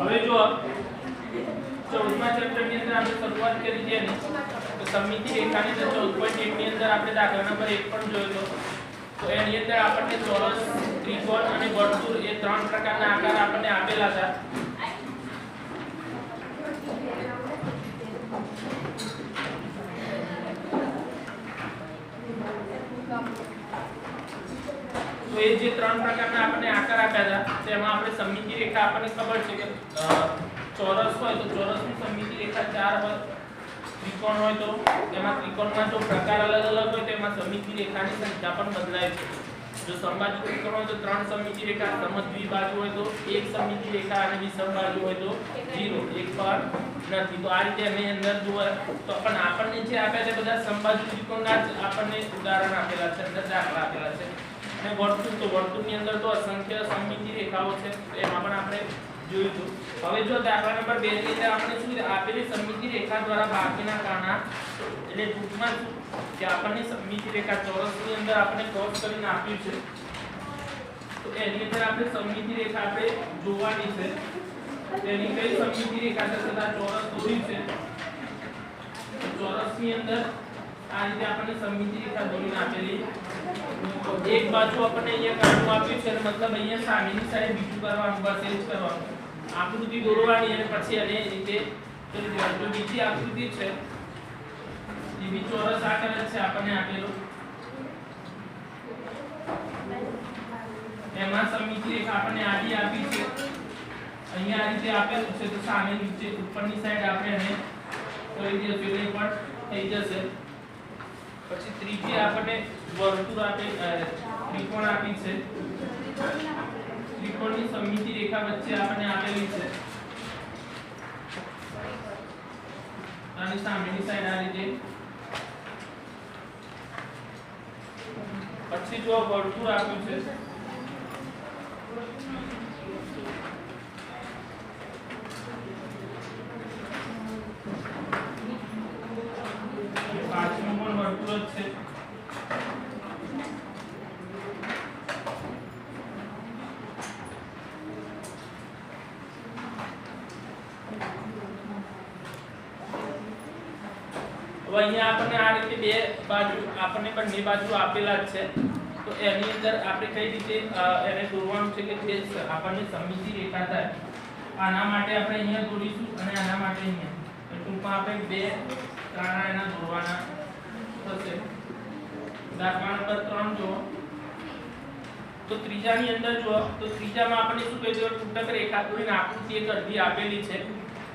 હવે જો 14મા ચેપ્ટરની અંદર આપણે શરૂઆત કરી છે ને તો સમમિતિ રેખાની અંદર 14.1 ની અંદર આપણે દાખલા નંબર 1 પણ જોયો તો એની અંદર આપણને ચોરસ, ત્રિકોણ અને વર્તુળ એ ત્રણ પ્રકારના આકાર આપણને આપેલા હતા. તો એ જે ત્રણ પ્રકારના આપણને આકાર આપ્યા હતા તેમાં આપણે સમમિતિ રેખા આપણને ખબર છે કે ચોરસ હોય તો ચોરસની સમમિતિ રેખા 4 હોય, ત્રિકોણ હોય તો એમાં ત્રિકોણમાં જો પ્રકાર અલગ અલગ હોય તેમાં સમમિતિ રેખાની સંખ્યા પણ બદલાય છે. જો સમબાજુ ત્રિકોણ હોય તો 3 સમમિતિ રેખા, સમદ્વિબાજુ હોય તો 1 સમમિતિ રેખા અને વિષમબાજુ હોય તો 0, એક પર નથી. તો આ રીતે અમે અંદર જુઓ તો પણ આપણને જે આપ્યા છે બધા સમબાજુ ત્રિકોણના જ આપણને ઉદાહરણ આપેલા છે, અંદર દાખલા આપેલા છે. અને વર્તુળ તો વર્તુળની અંદર તો અસંખ્ય સમમિતિ રેખાઓ છે એમાં પણ આપણે જોયું હતું. હવે જો દાખલા નંબર 2 ની અંદર આપણે શું આપેલી સમમિતિ રેખા દ્વારા બાકીના કાના એટલે ટૂંકમાં કે આપણને સમમિતિ રેખા ચોરસની અંદર આપણે ક્રોસ કરીને આપ્યું છે તો એની અંદર આપણે સમમિતિ રેખા આપણે જોવાની છે. તેની કઈ સમમિતિ રેખા છે તથા ચોરસ દોર્યું છે તો ચોરસની અંદર આ રીતે આપણને સમમિતિ રેખા દોરીને આપેલી તો એક બાજુ આપણને અહીંયા કાણું આપ્યું છે મતલબ અહીંયા સામેની સાઈડ બીજું કરવાનું, બસ એ જ કરવાનું. આકૃતિ દોરવાની અને પછી એને રીતે કરી દેવાની. જો બીજી આકૃતિ છે જે બી ચોરસ આકાર છે આપણને આપેલો એમાં સમમિતિ રેખા આપણને આડી આપી છે, અહીંયા આ રીતે આપેલું છે તો સામે નીચે ઉપરની સાઈડ આપણે એને કરી દઈશું એટલે પણ થઈ જશે. પછી ત્રીજી આપણને વર્તુળ આપે ત્રિકોણ આપી છે, ત્રિકોણની સમમિતિ રેખા વચ્ચે આપણને આપેલી છે અને સામેની સાઈડ આ રીતે. પછી જો વર્તુળ આપ્યું છે પાછળનું પણ વર્તુળ જ છે. અહીંયા આપણને આ રીતે બે બાજુ આપણને બંને બાજુ આપેલા જ છે તો એની અંદર આપણે કઈ રીતે એને દોરવાનું છે કે જે આપણને સમમિતિ રેખા થાય આના માટે આપણે અહીંયા દોરીશું અને આના માટે અહીંયા. તો ટૂંકમાં આપણે બે કાણા એના દોરવાના થશે. દાખલા નંબર 3 જો તો ત્રીજાની અંદર જો તો ત્રીજામાં આપણને શું કહે છે તૂટક રેખા દોરીને આકૃતિ એક અડધી આપેલી છે.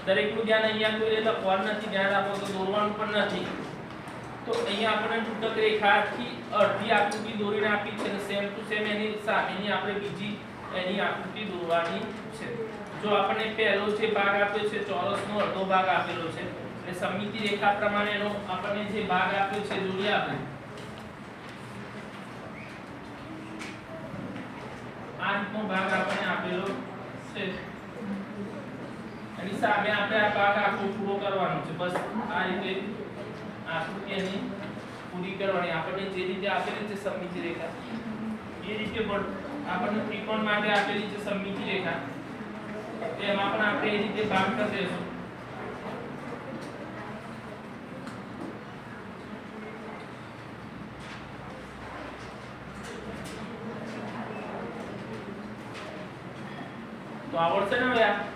દરેકનું ધ્યાન અહીંયા કોઈ લખવાનું નથી, ધ્યાન રાખો તો દોરવાનું પણ નથી. તો અહીંયા આપણને તૂટક રેખાથી અડધી આકૃતિ દોરીને આપી છે અને સેમ ટુ સેમ એની સામેની આપણે બીજી એની આકૃતિ દોરવાની છે. જો આપણને પહેલો જે ભાગ આપ્યો છે ચોરસનો અડધો ભાગ આપેલો છે એટલે સમમિતિ રેખા પ્રમાણે એનો આપણને જે ભાગ આપ્યો છે દોરી આપણે આ રીતનો ભાગ આપણને આપેલો છે. એની સામે આપણે આ ભાગ આખો પૂરો કરવાનો છે. બસ આ રીતે આકૃતિ એની પૂરી કરવાની. આપણને જે રીતે આપેલી છે સમમિતિ રેખા એ રીતે પણ આપણને ત્રિકોણ માટે આપેલી છે સમમિતિ રેખા એમાં પણ આપણે એ રીતે ભાગ કરી દઈશું. તો આવડશે ને ભાઈ?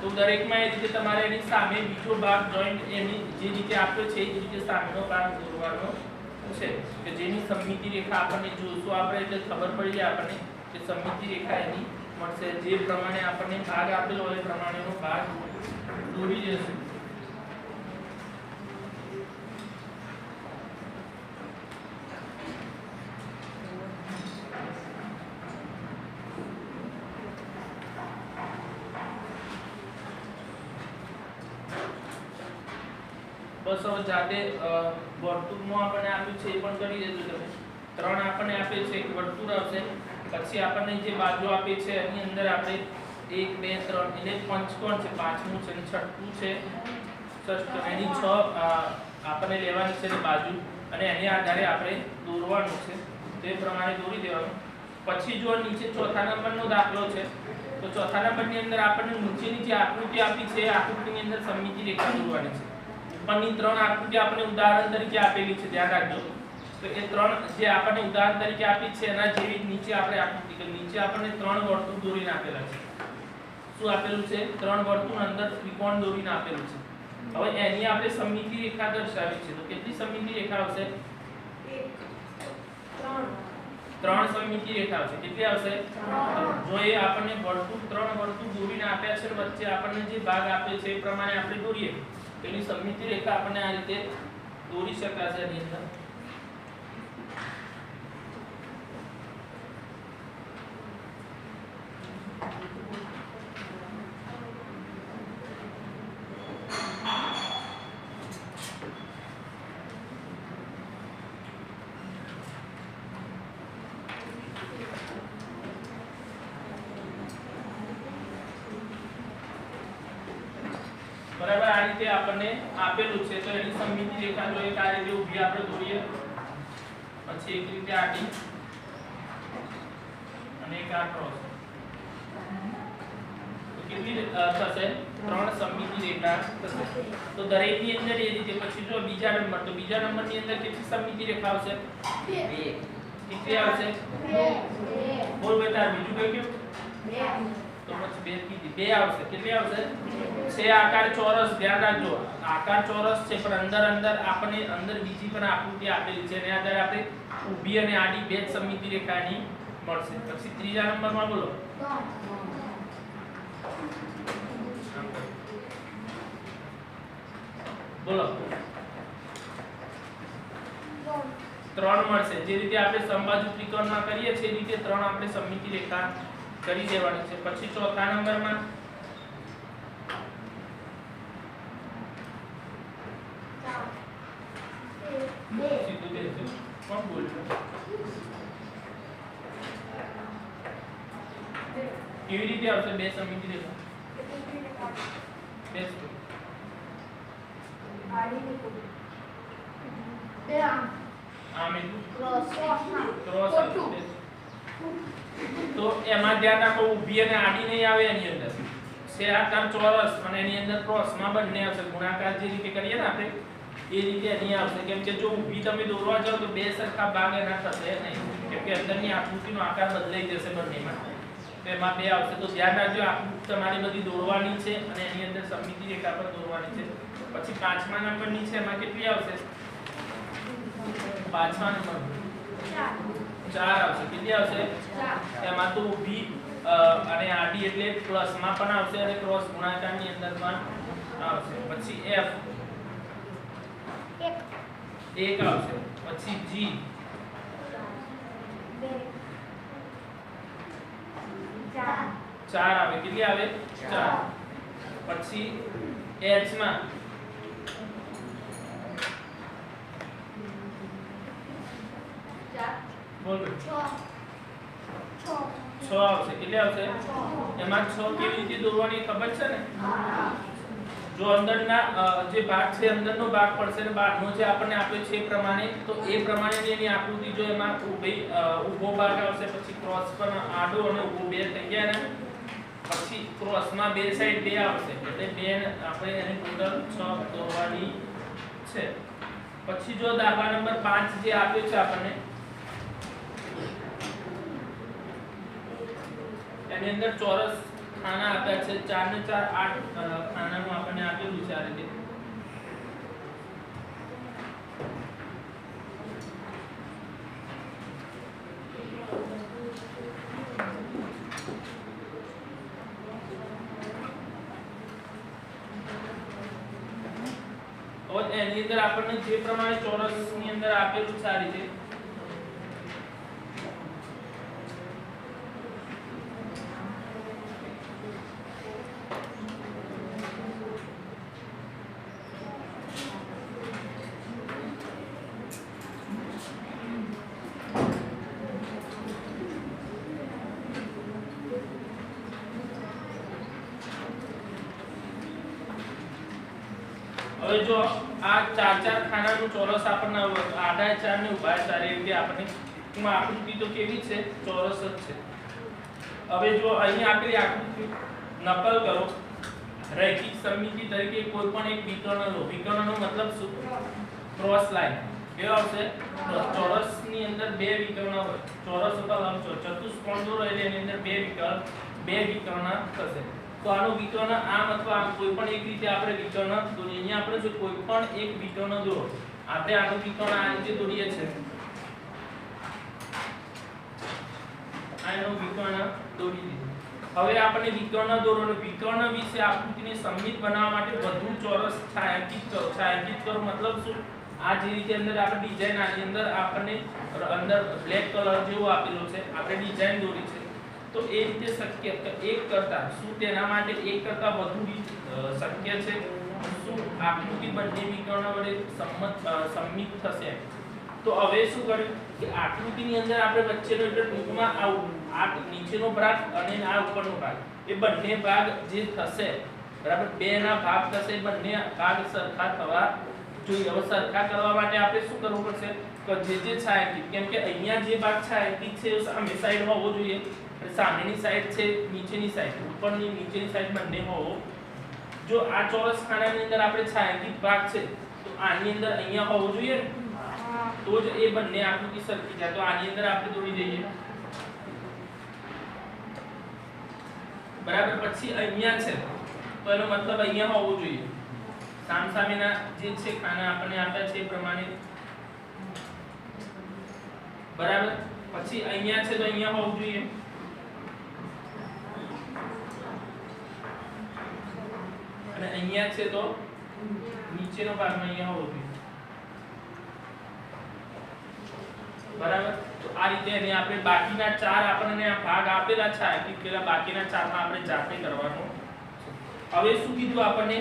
તો દરેકમાં એ રીતે તમારે એની સામે બીજો ભાગ જોઈન્ટ એની જે રીતે આપ્યો છે એ જ રીતે સામેનો ભાગ દોરવાનો છે કે જેની સમમિતિ રેખા આપણને જોશું આપણે એટલે ખબર પડી જાય આપણને કે સમમિતિ રેખા એની મળશે. જે પ્રમાણે આપણને ભાગ આપેલો હોય એ પ્રમાણેનો ભાગ દોરી જશે. બસ હવે જાતે વર્તુળમાં આપણને આપ્યું છે એ પણ કરી દેજો તમે. 3 આપણને આપે છે એક વર્તુળ આવશે, પછી આપણને જે બાજુ આપી છે એની અંદર આપણે 1 2 3 એટલે પંચકોણ છે, પાંચમું છે, છઠ્ઠું છે, ષષ્ઠ એની 6 આપણને લેવાની છે બાજુ અને એની આધારે આપણે દોરવાનું છે. તે પ્રમાણે દોરી દેવાનું. પછી જો નીચે ચોથા નંબરનો દાખલો છે તો ચોથા નંબરની અંદર આપણને નીચેની જે આકૃતિ આપી છે આકૃતિની અંદર સમમિતિ રેખા દોરવાની છે. ઉપરની ત્રણ આકૃતિ આપણે ઉદાહરણ તરીકે આપેલી છે, ધ્યાન રાખજો. તો એ ત્રણ જે આપણને ઉદાહરણ તરીકે આપી છે એના જેવી નીચે આપણે આકૃતિ કરી. નીચે આપણને ત્રણ વર્તુળ દોરીને આપેલા છે. શું આપેલું છે? ત્રણ વર્તુળ અંદર ત્રિકોણ દોરીને આપેલું છે. હવે એની આપણે સમમિતિ રેખા દર્શાવી છે. તો કેટલી સમમિતિ રેખા આવશે? 3 સમમિતિ રેખા આવશે. કેટલી આવશે? 3. જો એ આપણને વર્તુળ ત્રણ વર્તુળ દોરીને આપ્યા છે, વચ્ચે આપણને જે ભાગ આપ્યો છે એ પ્રમાણે આપણે દોરીએ, એની સમમિતિ રેખા આપણને આ રીતે દોરી શકાશે. એની અંદર બરાબર આ રીતે આપણને આપેલું છે. તો એની સમમિતિ રેખા જો એક આ રીતે ઊભી આપણે દોરીએ, પછી એક રીતે આડી અને એક આ ક્રોસ, તો કેટલી થશે? 3 સમમિતિ રેખા થશે. તો દરેકની અંદર એ રીતે. પછી જો બીજા નંબર, તો બીજા નંબરની અંદર કેટલી સમમિતિ રેખા આવશે? 2. કેટલી આવશે? 2. બોલ બેટા બીજું કઈ ગયું? 2. તો પછી 2 આવશે. કેટલી આવશે? છે આકાર ચોરસ. ધ્યાન રાખજો, આકાર ચોરસ છે પણ અંદર આપણને અંદર બીજી પણ આકૃતિ આપેલી છે, એના આધારે આપણે ઊભી અને આડી બે સમમિતિ રેખાની મળશે. પછી ત્રીજા નંબરમાં બોલો. બોલો 3 મળશે. જે રીતે આપણે સમબાજુ ત્રિકોણમાં કરીએ છીએ એ રીતે 3 આપણે સમમિતિ રેખા કરી દેવાની છે. પછી ચોથા નંબરમાં સીધું બેસું. કોણ બોલશે? કેવી રીતે આવશે બે સમમિતિ રેખા? બેસો. આમ એટલું ક્રોસ આવશે. તો એમાં ધ્યાન રાખો, ઊભી અને આડી નહીં આવે. એની અંદર છે આકાર ચોરસ અને એની અંદર ક્રોસમાં બંને આવશે. ગુણાકાર જે રીતે કરીએ ને આપણે એ રીતે એની આવશે. કેમ કે જો ઊભી તમે દોરવા જાઓ તો બે સરખા ભાગ એના થશે નહીં, કેમ કે અંદરની આકૃતિનો આકાર બદલાઈ જશે બંનેમાં. તો એમાં 2 આવશે. તો ધ્યાન રાખજો, આકૃતિ તમારી બધી દોરવાની છે અને એની અંદર સમમિતિ રેખા પર દોરવાની છે. પછી પાંચમા નંબરની છે, એમાં કેટલી આવશે? પાંચમા નંબર 4 આવશે. કેટલી આવશે? 4. એમાં તો ઊભી અને આડી એટલે પ્લસમાં પણ આવશે અને ક્રોસ ગુણાકારની અંદર પણ આવશે. પછી F 1 આવશે. પછી G 4 આવે. કેટલી આવે? 4. પછી H માં બોલ 6 આવશે. કેટલી આવશે? એમાં 6 કેવી રીતે દોરવાની ખબર છે ને? જો અંદરના જે ભાગ છે અંદરનો ભાગ પડશે ને બહારનો જે આપણને આપ્યો છે એ પ્રમાણે, તો એ પ્રમાણેની એની આકૃતિ જો એમાં ઊભો ભાગ આવશે, પછી ક્રોસ પર આડો અને ઊભો બે થઈ ગયા ને, પછી ક્રોસમાં બે સાઈડ 2 આવશે એટલે 2 આપણે એને ટોટલ 6 દોરવાની છે. પછી જો દાખલા નંબર 5 જે આપ્યો છે આપણને, એની અંદર ચોરસ ખાના આપ્યા છે. 4 ને 4 8 ખાનાનું આપણને આપેલું છે આ રીતે. એની અંદર આપણને જે પ્રમાણે ચોરસની અંદર આપેલું છે આ રીતે, હવે જો આ 4 ખાનાનું ચોરસ આપણને આડા 4 ને ઊભા 4 એવી આપણને આકૃતિ તો કેવી છે? ચોરસ જ છે. હવે જો અહીં આપેલી આકૃતિ નકલ કરો રૈખિક સમમિતિ તરીકે કોઈ પણ એક વિકર્ણ લો વિકર્ણનો મતલબ શું ક્રોસ લાઈન કેવો આવશે ચોરસની અંદર બે વિકર્ણ હોય ચોરસ અથવા લંબચોરસ ચતુષ્કોણ દોરો એટલે એની અંદર બે વિકર્ણ થશે તો આનો વિકર્ણ આમ અથવા આમ કોઈ પણ એક રીતે આપણે વિકર્ણ દોરીએ અહીંયા આપણે જો કોઈ પણ એક વિકર્ણ દોરો આપણે આનું વિકર્ણ આ રીતે દોરીએ છે આનો વિકર્ણ દોરી દીધું હવે આપણે વિકર્ણ દોરો અને વિકર્ણ વિશે આકૃતિને સમમિત બનાવવા માટે વધુ ચોરસ છાયાંકિત કરો મતલબ શું આ જે રીતે અંદર આપણે ડિઝાઇન આની અંદર આપણને અંદર બ્લેક કલર જેવો આપેલો છે આપણે ડિઝાઇન દોરી છે તો એ રીતે શક્ય કે એક કરતા શું તેના માટે એક કરતા વધુ શક્ય છે શું આકૃતિ બંને વિકર્ણ વડે સમમિત થશે તો હવે શું કર્યું કે આકૃતિની અંદર આપણે વચ્ચેનો એટલે ટૂંકમાં આ નીચેનો ભાગ અને આ ઉપરનો ભાગ એ બંને ભાગ જે થશે બરાબર બે ના ભાગ થશે બંને ભાગ સરખા થવા જોઈએ હવે સરખા કરવા માટે આપણે શું કરવું પડશે કે જે છાયાંકિત કેમ કે અહીંયા જે ભાગ છાયાંકિત છે એ સામે સાઈડ હોવો જોઈએ સામેની સાઈડ છે નીચેની સાઈડ ઉપરની નીચેની સાઈડ બંને હોવો જો આ ચોરસ ખાનાની અંદર આપણે છાયાંકિત ભાગ છે તો આની અંદર અહીંયા હોવો જોઈએ તો જ એ બંને આકૃતિ સરખી જાય તો આની અંદર આપણે દોરી દઈએ બરાબર પછી અહીંયા છે તો એનો મતલબ અહીંયા હોવો જોઈએ સામસામેના જે છે ખાના આપણને આપ્યા છે એ પ્રમાણે બરાબર પછી અહીંયા છે તો અહીંયા હોવું જોઈએ અને અહીંયા છે તો નીચેનો ભાગમાં અહીંયા હોવો જોઈએ બરાબર તો આ રીતે એને આપણે બાકીના ચાર આપણને ભાગ આપેલા છે કે પેલા બાકીના ચારમાં આપણે જાતે કરવાનું હવે શું કીધું આપણને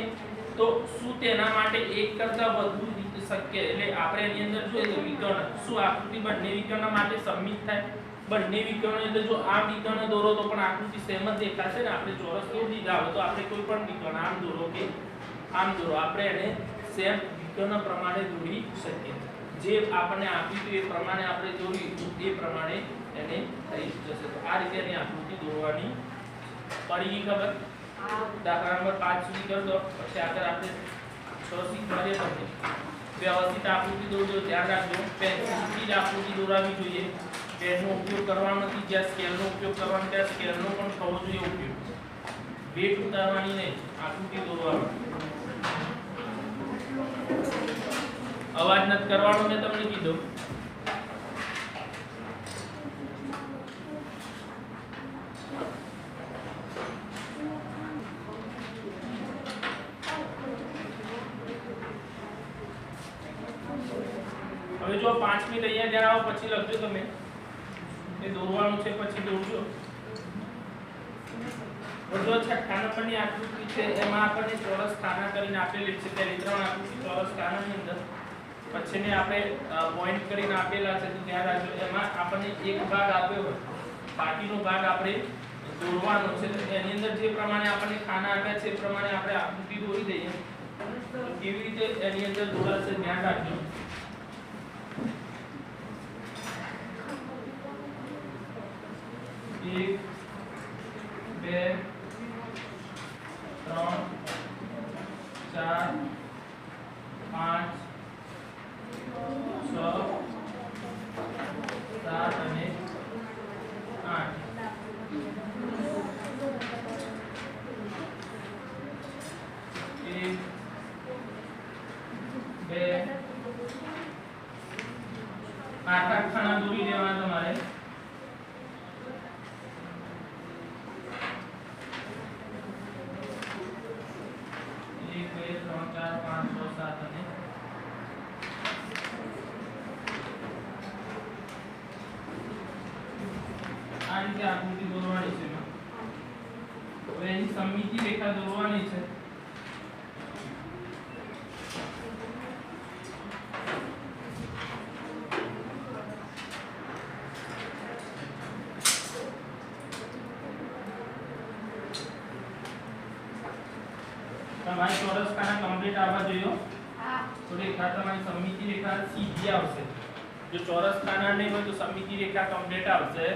તો શું તેના માટે એક કરતા વધુ રીતે શક્ય એટલે આપણે એની અંદર જોઈએ વિકર્ણ શું આકૃતિ બંને વિકર્ણ માટે સમમિત થાય બંને વિકર્ણ એટલે જો આ વિકર્ણ દોરો તો પણ આકૃતિ સેમ જ દેખાશે ને આપણે ચોરસ દોરી દીધા હોય તો આપણે કોઈ પણ વિકર્ણ આમ દોરો કે આમ દોરો આપણે એને સેમ વિકર્ણ પ્રમાણે દોરી શકીએ જે આપણને આપ્યું હતું એ પ્રમાણે આપણે દોરી એ પ્રમાણે એને થઈ જશે તો આ રીતે એની આકૃતિ દોરવાની પડી ખબર દાખલા નંબર 5 સુધી કરી દો પછી આગળ આપણે 6 શીખવાડીએ તમને વ્યવસ્થિત આકૃતિ દોરજો ધ્યાન રાખજો પેન્સિલથી જ આકૃતિ દોરાવી જોઈએ પેનનો ઉપયોગ કરવાનો નથી જ્યાં સ્કેલનો ઉપયોગ કરવાનો ત્યાં સ્કેલનો પણ થવો જોઈએ ઉપયોગ વેટ ઉતારવાની નહીં આકૃતિ દોરવાની અવાજ નથી કરવાનો મેં તમને કીધું હવે જો 5 મિનિટ અહીંયા જણાવો પછી લખજો તમે એ દોરવાનું છે પછી દોરજો જો છઠ્ઠા નંબરની આકૃતિ છે એમાં આપણને ચોરસ ખાના કરીને આપેલી છે પહેલી ત્રણ આકૃતિ ચોરસ ખાનાની અંદર પછીને આપણે પોઈન્ટ કરીને આપેલા છે તો ધ્યાન રાખજો એમાં આપણને એક ભાગ આપ્યો હોય બાકીનો ભાગ આપણે દોરવાનો છે તો એની અંદર જે પ્રમાણે આપણને ખાના આપ્યા છે એ પ્રમાણે આપણે આકૃતિ દોરી દઈએ તો કેવી રીતે એની અંદર દોરાશે ધ્યાન રાખજો એક બે ત્રણ ચાર પાંચ 6 7 અને 8 એક બે આઠ ખાના દોરી દેવાના તમારે આકૃતિ દોરવાની છે હવે એની સમમિતિ રેખા દોરવાની છે તમારી ચોરસ ખાના કમ્પ્લીટ આવવા જોઈએ તો રેખા તમારી સમમિતિ રેખા સીધી આવશે જો ચોરસ ખાના નહીં હોય તો સમમિતિ રેખા કમ્પ્લીટ આવશે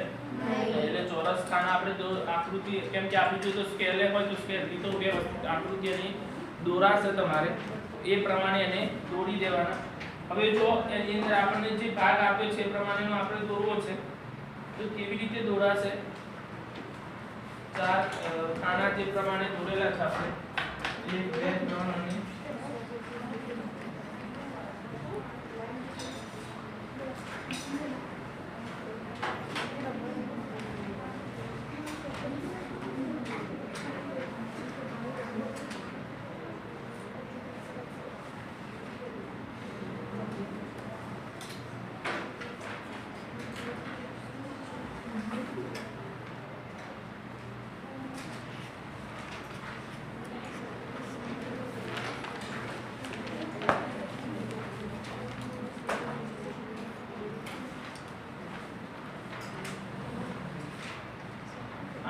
એટલે ચોરસ ખાના આપણે આકૃતિ કેમ કે આપણે જો તો સ્કેલ હોય તો સ્કેલ થી તો બે આકૃતિ અને દોરા છે તમારે એ પ્રમાણે એને દોરી દેવાના. હવે જો એની અંદર આપણને જે ભાગ આપ્યો છે એ પ્રમાણેનો આપણે દોરવો છે તો કેવી રીતે દોરાશે? ચાર ખાના જે પ્રમાણે દોરેલા છે આપણે 1 2 3 અને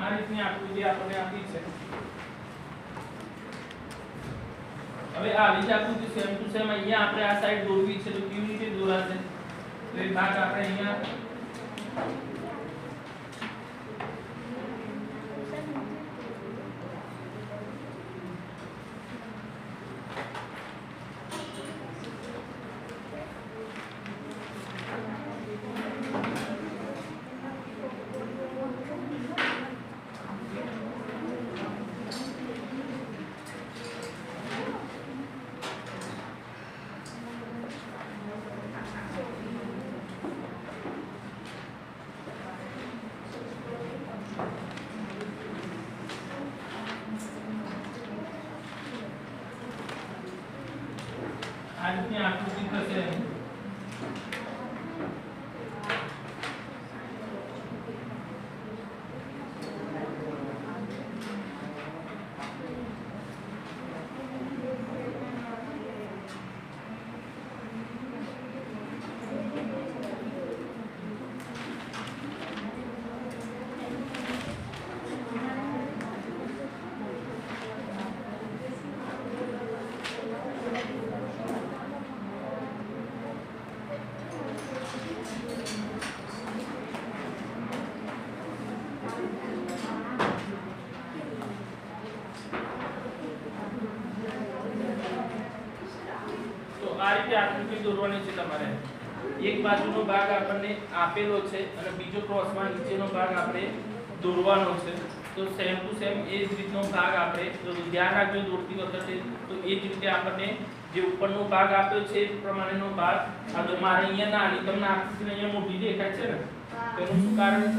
આ રીતની આકૃતિ આપણને આપી છે. હવે આ બીજી આકૃતિ સેમ ટુ સેમ અહીંયા આપણે આ સાઈડ દોરવી છે તો કેવી રીતે દોરાશે? તો એ ભાગ આપણે અહીંયા આ રીતની આકૃતિ થશે. આ રીતે આકૃતિ દોરવાની છે તમારે. એક બાજુનો ભાગ આપણને આપેલો છે અને બીજો ક્રોસમાં નીચેનો ભાગ આપણે દોરવાનો છે. તો સેમ ટુ સેમ એ જ રીતનો ભાગ આપણે ધ્યાન રાખજો દોરતી વખતે. તો એ જ રીતે આપણને જે ઉપરનો ભાગ આપ્યો છે એ પ્રમાણેનો ભાગ. આ તો મારે અહીંયા નાની તમને આકૃતિ અહીંયા મોટી દેખાય છે ને તેનું શું કારણ છે?